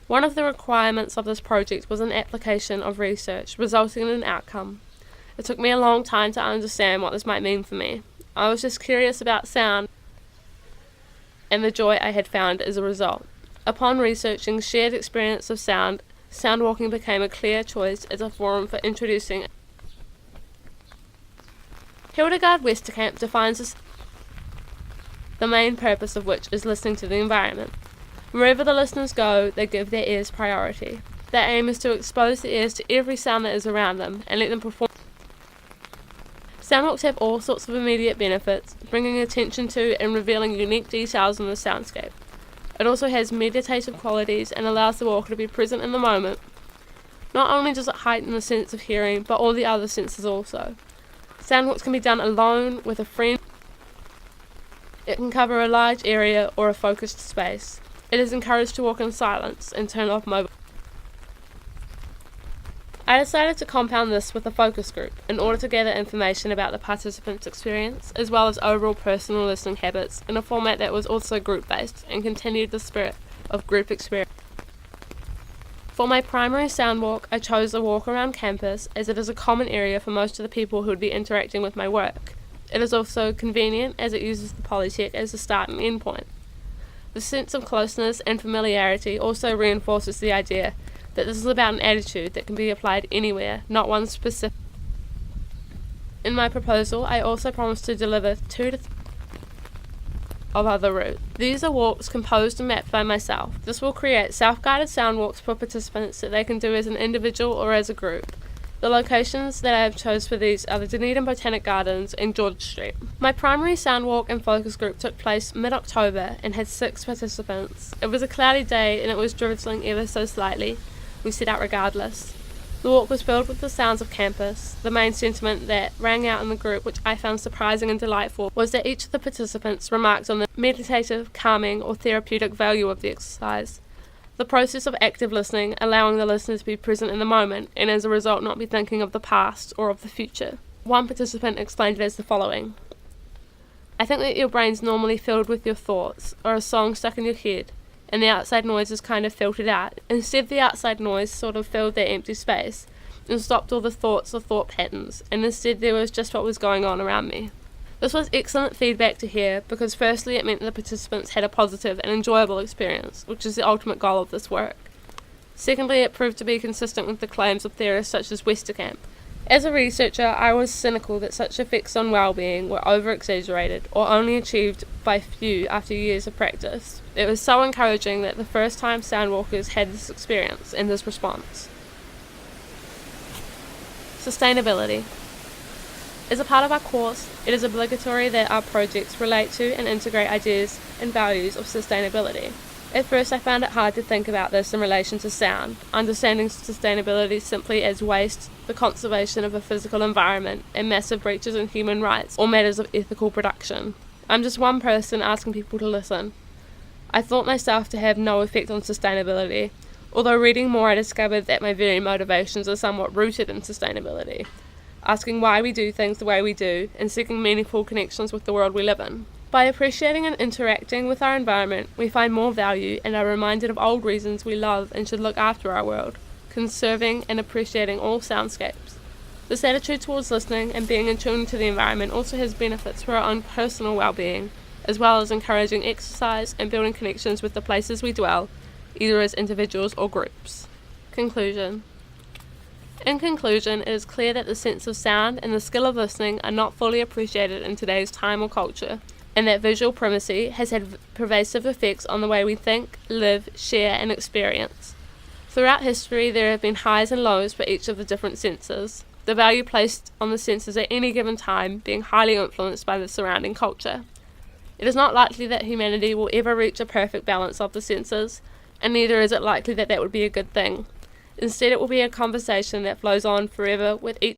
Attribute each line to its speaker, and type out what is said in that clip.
Speaker 1: One of the requirements of this project was an application of research, resulting in an outcome. It took me a long time to understand what this might mean for me. I was just curious about sound and the joy I had found as a result. Upon researching shared experience of sound, soundwalking became a clear choice as a forum for introducing. Hildegard Westerkamp defines the main purpose of which is listening to the environment. Wherever the listeners go, they give their ears priority. Their aim is to expose the ears to every sound that is around them and let them perform. Soundwalks have all sorts of immediate benefits, bringing attention to and revealing unique details in the soundscape. It also has meditative qualities and allows the walker to be present in the moment. Not only does it heighten the sense of hearing, but all the other senses also. Soundwalks can be done alone, with a friend. It can cover a large area or a focused space. It is encouraged to walk in silence and turn off mobile. I decided to compound this with a focus group in order to gather information about the participants' experience, as well as overall personal listening habits, in a format that was also group-based and continued the spirit of group experience. For my primary sound walk, I chose a walk around campus, as it is a common area for most of the people who would be interacting with my work. It is also convenient, as it uses the Polytech as a start and end point. The sense of closeness and familiarity also reinforces the idea that this is about an attitude that can be applied anywhere, not one specific. In my proposal, I also promised to deliver 2 to 3 of other routes. These are walks composed and mapped by myself. This will create self-guided sound walks for participants that they can do as an individual or as a group. The locations that I have chose for these are the Dunedin Botanic Gardens and George Street. My primary sound walk and focus group took place mid-October and had 6 participants. It was a cloudy day and it was drizzling ever so slightly. We set out regardless. The walk was filled with the sounds of campus. The main sentiment that rang out in the group, which I found surprising and delightful, was that each of the participants remarked on the meditative, calming, or therapeutic value of the exercise. The process of active listening, allowing the listener to be present in the moment, and as a result not be thinking of the past or of the future. One participant explained it as the following. I think that your brain's normally filled with your thoughts, or a song stuck in your head, and the outside noise is kind of filtered out. Instead, the outside noise sort of filled that empty space and stopped all the thoughts or thought patterns, and instead there was just what was going on around me. This was excellent feedback to hear, because firstly it meant the participants had a positive and enjoyable experience, which is the ultimate goal of this work. Secondly, it proved to be consistent with the claims of theorists such as Westerkamp. As a researcher, I was cynical that such effects on well-being were over-exaggerated or only achieved by few after years of practice. It was so encouraging that the first-time soundwalkers had this experience and this response. Sustainability. As a part of our course, it is obligatory that our projects relate to and integrate ideas and values of sustainability. At first, I found it hard to think about this in relation to sound, understanding sustainability simply as waste, the conservation of a physical environment, and massive breaches in human rights, or matters of ethical production. I'm just one person asking people to listen. I thought myself to have no effect on sustainability, although reading more I discovered that my very motivations are somewhat rooted in sustainability, asking why we do things the way we do, and seeking meaningful connections with the world we live in. By appreciating and interacting with our environment, we find more value and are reminded of old reasons we love and should look after our world, conserving and appreciating all soundscapes. This attitude towards listening and being in tune to the environment also has benefits for our own personal well-being, as well as encouraging exercise and building connections with the places we dwell, either as individuals or groups. Conclusion. In conclusion, it is clear that the sense of sound and the skill of listening are not fully appreciated in today's time or culture, and that visual primacy has had pervasive effects on the way we think, live, share, and experience. Throughout history, there have been highs and lows for each of the different senses, the value placed on the senses at any given time being highly influenced by the surrounding culture. It is not likely that humanity will ever reach a perfect balance of the senses, and neither is it likely that that would be a good thing. Instead, it will be a conversation that flows on forever with each